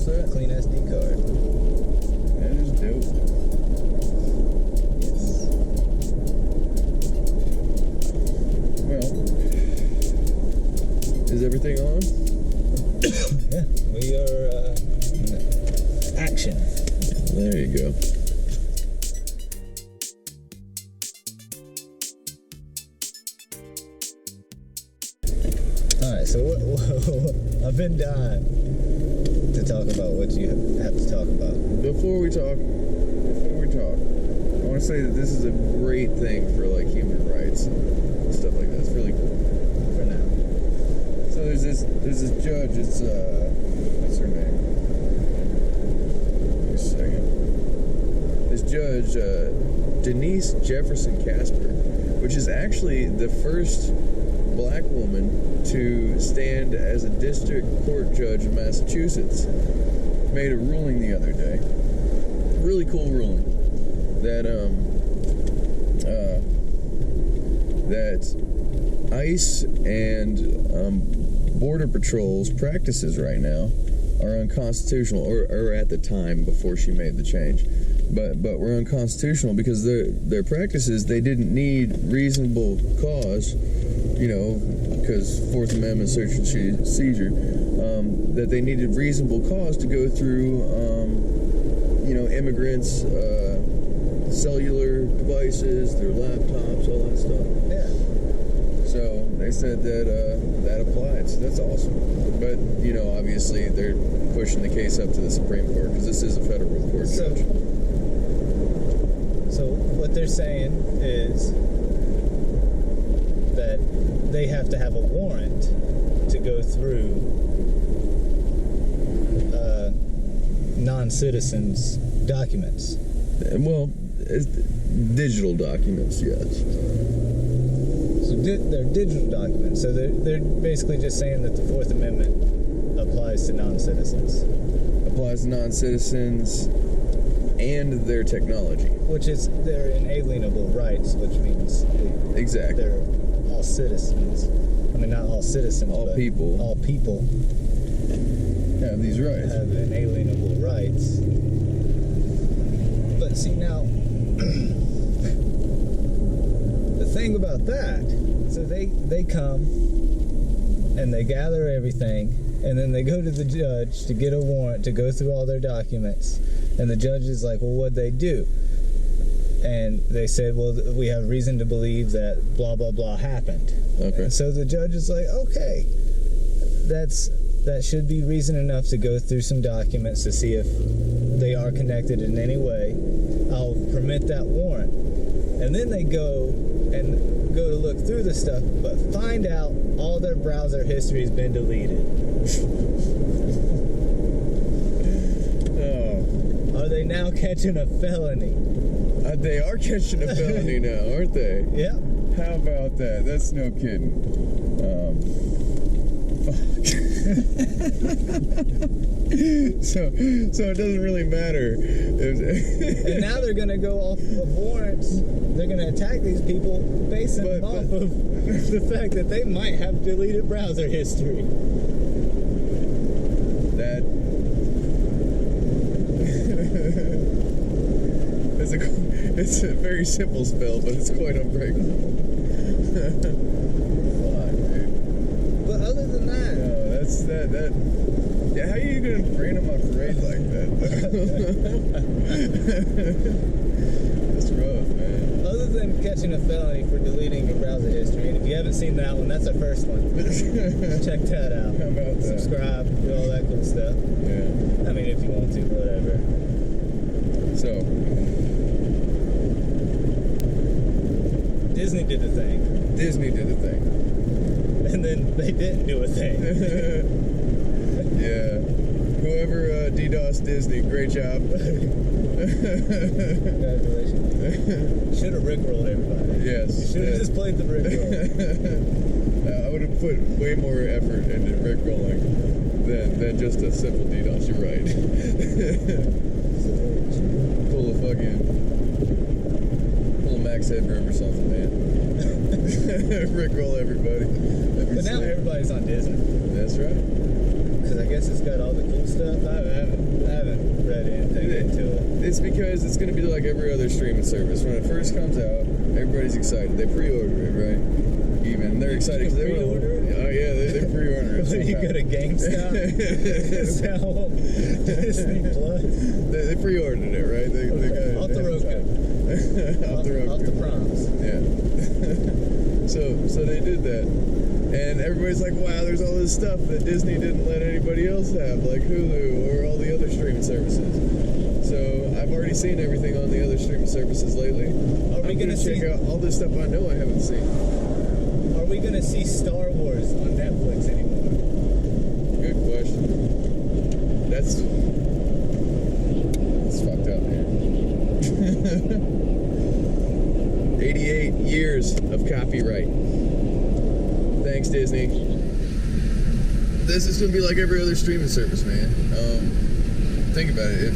set. Clean SD card. That is dope. Yes. Well, is everything on? Yeah, we are action. There you go. Alright, so what I've been dying to talk about what you have to talk about. Before we talk, I want to say that this is a great thing for like human rights and stuff like that. It's really cool. For now. So there's this judge. It's what's her name? Wait a second. This judge, Denise Jefferson Casper, which is actually the first black woman to stand as a district court judge in Massachusetts, made a ruling the other day. Really cool ruling that that ICE and Border Patrol's practices right now are unconstitutional, or at the time before she made the change, but were unconstitutional because their practices, they didn't need reasonable cause, you know, because Fourth Amendment search and seizure, that they needed reasonable cause to go through, you know, immigrants' cellular devices, their laptops, all that stuff. Yeah. So they said that that applied. So that's awesome. But, you know, obviously they're pushing the case up to the Supreme Court because this is a federal court judge. So what they're saying is that they have to have a warrant to go through non-citizens' documents. Well, digital documents, yes. So they're digital documents. So they're basically just saying that the Fourth Amendment applies to non-citizens. Applies to non-citizens and their technology. Which is their inalienable rights, which means Exactly. they're all citizens. I mean, not all citizens, All but people. all people Have these rights. have inalienable rights. But see now, the thing about that, so they come and they gather everything, and then they go to the judge to get a warrant to go through all their documents, and the judge is like, well, what'd they do? And they said, well, we have reason to believe that blah blah blah happened. Okay. And so the judge is like, okay, that should be reason enough to go through some documents to see if they are connected in any way. I'll permit that warrant. And then they go to look through the stuff, but find out all their browser history has been deleted. Oh. Are they now catching a felony? They are catching a felony now, aren't they? Yeah. How about that? That's no kidding. So it doesn't really matter. And now they're going to go off of warrants. They're going to attack these people based off of the fact that they might have deleted browser history. That it's a very simple spell, but it's quite unbreakable. Fuck, dude. But other than that, No, that's that. Yeah, how are you gonna bring them on parade like that? That's rough, man. other than catching a felony for deleting your browser history, and if you haven't seen that one, that's our first one. Check that out. How about that? Subscribe, do all that cool stuff. Yeah. I mean, if you want to, whatever. So, Disney did the thing, Disney did a thing. and then they didn't do a thing. Yeah. Whoever DDoS Disney, great job. Congratulations. Should have rickrolled everybody. Yes. You should have just played the rickroll. I would have put way more effort into rickrolling than just a simple DDoS. You're right. Pull a max headroom or something, man. Rickroll everybody. But now everybody's on Disney. That's right. Because I guess guess it's got all the cool stuff. I haven't read anything into it. It's because it's going to be like every other streaming service. When it first comes out, everybody's excited. They pre-order it, right? Even they're excited because they pre-order it. Oh yeah, they pre-order it. You go to GameStop. Is that what Disney Plus? They pre-ordered it, right? They got Off the Roku. Off the Roku. Off the proms. Yeah. so they did that, and everybody's like, "Wow, there's all this stuff that Disney didn't let anybody else have, like Hulu or all the other streaming services." So I've already seen everything on the other streaming services lately. Are we gonna check out all this stuff I know I haven't seen. Are we gonna see Star Wars on Netflix anymore? Good question. That's fucked up, man. 88 years of copyright. Thanks, Disney. This is gonna be like every other streaming service, man. Think about it.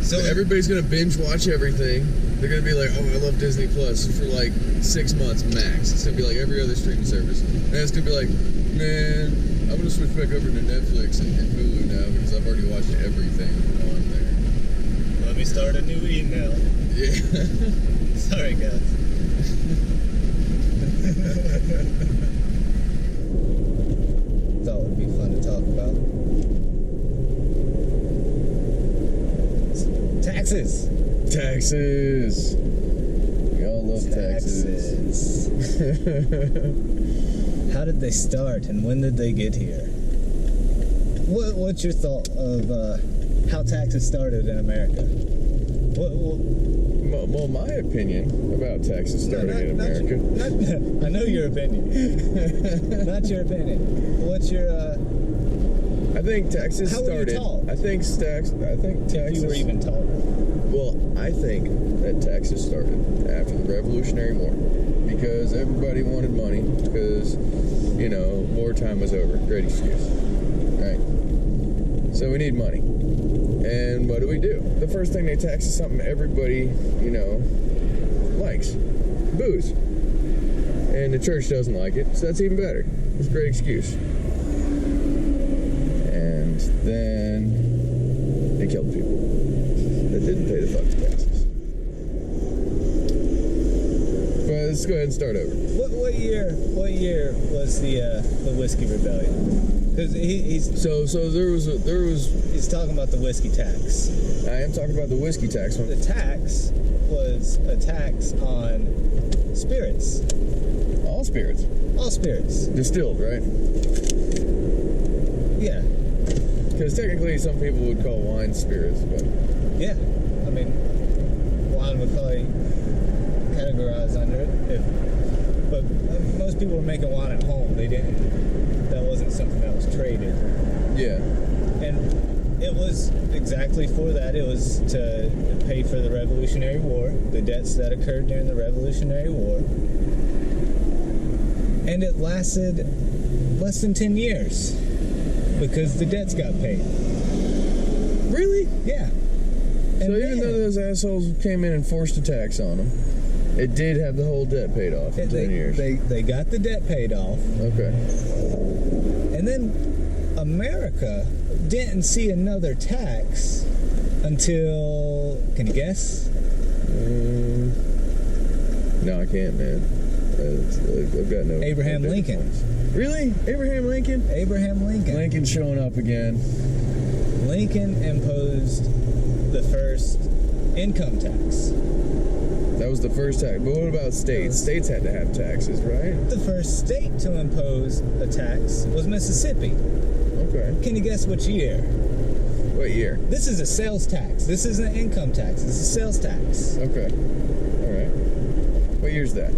So everybody's gonna binge watch everything. They're gonna be like, "Oh, I love Disney Plus" for like 6 months max. It's gonna be like every other streaming service, and it's gonna be like, "Man, I'm gonna switch back over to Netflix and Hulu now because I've already watched everything on there." Let me start a new email. Yeah. Sorry, guys. Thought it would be fun to talk about. Taxes. Taxes. We all love taxes. How did they start and when did they get here? What's your thought of how taxes started in America? Well, my opinion about taxes starting in America. I know your opinion. Not your opinion. What's your? I think taxes how started. Were you taught? I think taxes. If you were even taught. Well, I think that taxes started after the Revolutionary War because everybody wanted money because, wartime was over. Great excuse. Right? So we need money. And what do? The first thing they tax is something everybody, likes. Booze. And the church doesn't like it, so that's even better. It's a great excuse. And then they killed people that didn't pay the fucking taxes. But let's go ahead and start over. What year was the Whiskey Rebellion? Because so there was he's talking about the whiskey tax. I am talking about the whiskey tax one. The tax was a tax on spirits. All spirits. All spirits. Distilled, right? Yeah. Because technically some people would call wine spirits, but yeah, I mean, wine would probably categorize under it. But most people were making wine at home. They didn't. That wasn't something that was traded. Yeah. And it was exactly for that. It was to pay for the Revolutionary War, the debts that occurred during the Revolutionary War. And it lasted less than 10 years because the debts got paid. Really? Yeah. So even though those assholes came in and forced a tax on them, it did have the whole debt paid off in 10 years. They got the debt paid off. Okay. And then America didn't see another tax until, can you guess? No, I can't, man. I've got no. Abraham Lincoln. Points. Really? Abraham Lincoln? Abraham Lincoln. Lincoln's showing up again. Lincoln imposed the first income tax. That was the first tax. But what about states? States had to have taxes, right? The first state to impose a tax was Mississippi. Okay. Can you guess which year? What year? This is a sales tax. This isn't an income tax. This is a sales tax. Okay. All right. What year's that?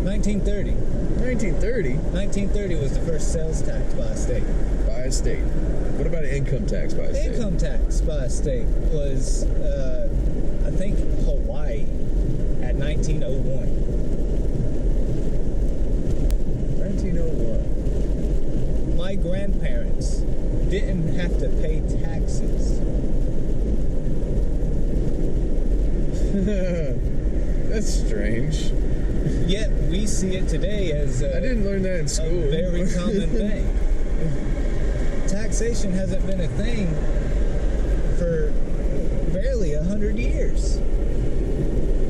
1930. 1930? 1930 was the first sales tax by a state. By a state. What about an income tax by a state? Income tax by a state was, I think, Hawaii at 1901. 1901. My grandparents didn't have to pay taxes. That's strange. Yet we see it today as I didn't learn that in school. A very common thing. taxation hasn't been a thing for barely 100 years.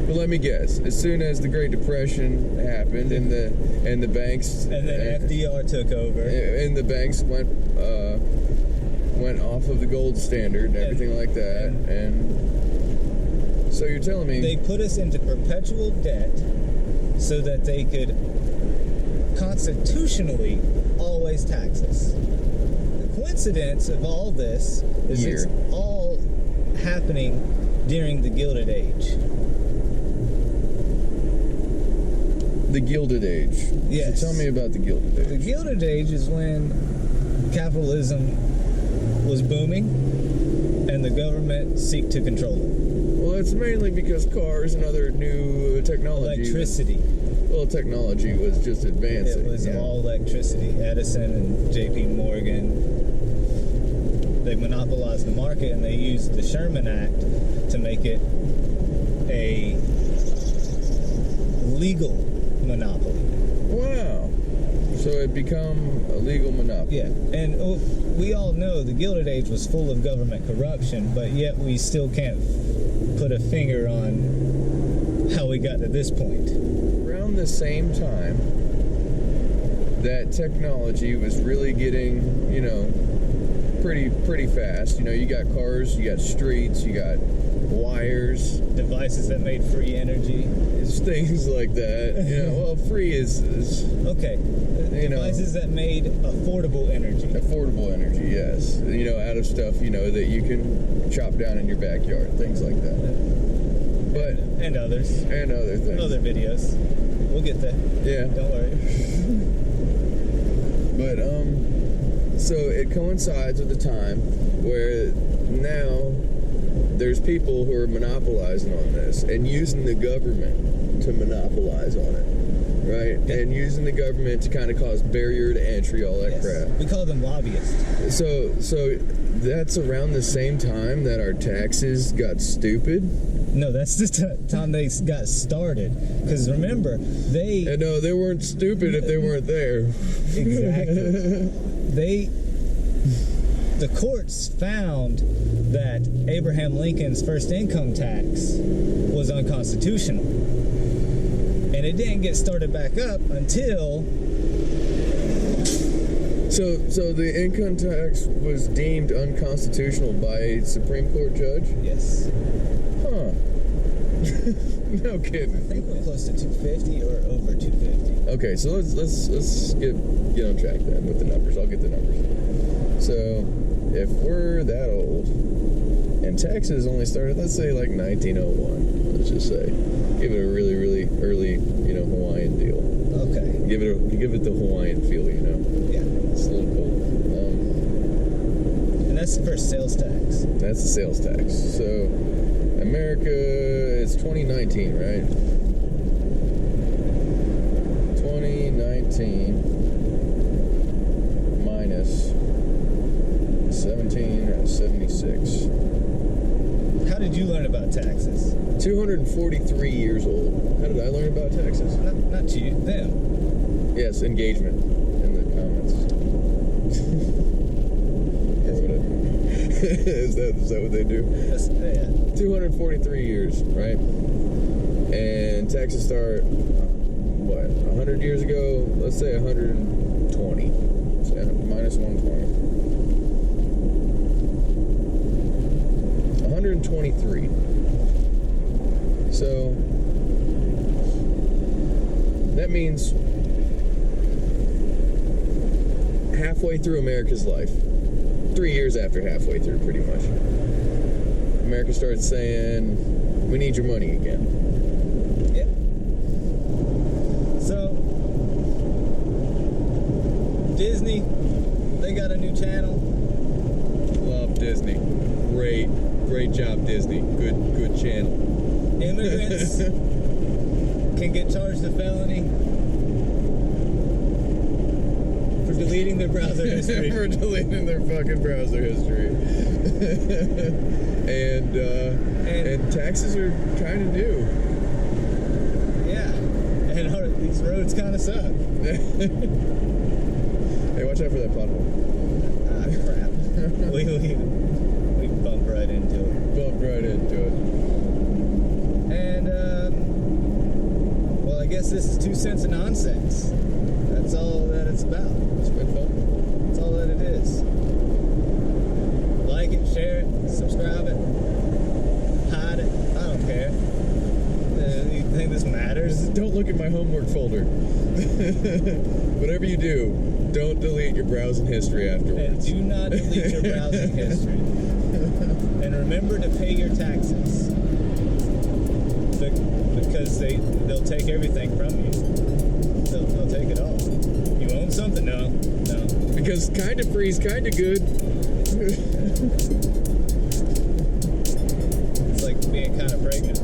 Well, let me guess. As soon as the Great Depression happened and the banks And then FDR took over. and the banks went off of the gold standard and everything like that, and so you're telling me They put us into perpetual debt so that they could constitutionally always tax us. The coincidence of all this is it's all happening during the Gilded Age. the Gilded Age. Yes. So tell me about the Gilded Age. The Gilded Age is when capitalism was booming and the government seeked to control it. Well, it's mainly because cars and other new technology. Electricity. Well, technology was just advancing. It was all electricity. Edison and J.P. Morgan, they monopolized the market, and they used the Sherman Act to make it a legal monopoly. Wow. So it become a legal monopoly. Yeah, and we all know the Gilded Age was full of government corruption, but yet we still can't put a finger on how we got to this point. Around the same time that technology was really getting, pretty fast. You got cars, you got streets, you got wires, Devices that made free energy. it's things like that. Well, free is Okay, devices that made affordable energy. affordable energy, yes. Out of stuff, that you can chop down in your backyard, things like that. But And others. and other things. Other videos. We'll get there. Yeah. Don't worry. But so it coincides with the time where now there's people who are monopolizing on this and using the government to monopolize on it, right? Yeah. And using the government to kind of cause barrier to entry, all that Yes. crap. We call them lobbyists. So that's around the same time that our taxes got stupid. No, that's the time they got started. Because remember, And no, they weren't stupid if they weren't there. Exactly. The courts found that Abraham Lincoln's first income tax was unconstitutional. And it didn't get started back up until... So the income tax was deemed unconstitutional by a Supreme Court judge? Yes. Huh. No kidding. I think we're close to 250 or over 250. Okay, so let's get on track then with the numbers. I'll get the numbers. So if we're that old and taxes only started, let's say like 1901, let's just say, give it a really, really early, Hawaiian deal. Okay. Give it the Hawaiian feel, Yeah. It's a little cold. And that's the first sales tax. That's the sales tax. So America, it's 2019, right? 2019 minus 1776. How did you learn about taxes? 243 years old. How did I learn about taxes? Not you, them. Yes, engagement in the comments. Or whatever. Is that what they do? Yeah. 243 years, right? And taxes start, 100 years ago? Let's say 120. So minus 120. 123. So that means halfway through America's life, 3 years after halfway through, pretty much, America starts saying, we need your money again. Yep. So, Disney, they got a new channel. Love Disney. Great job, Disney. Good channel. Immigrants can get charged a felony for deleting their browser history. For deleting their fucking browser history. and taxes are kind of new. Yeah. And these roads kind of suck. Hey, watch out for that pothole. Ah, crap. 2 cents of nonsense. That's all that it's about. It's been fun. That's all that it is. Like it, share it, subscribe it, hide it. I don't care. You think this matters? Don't look at my homework folder. Whatever you do, don't delete your browsing history And afterwards. do not delete your browsing history. And remember to pay your taxes. Because they'll take everything from you. They'll take it all. You own something? No. Because kind of free is kind of good. It's like being kind of pregnant.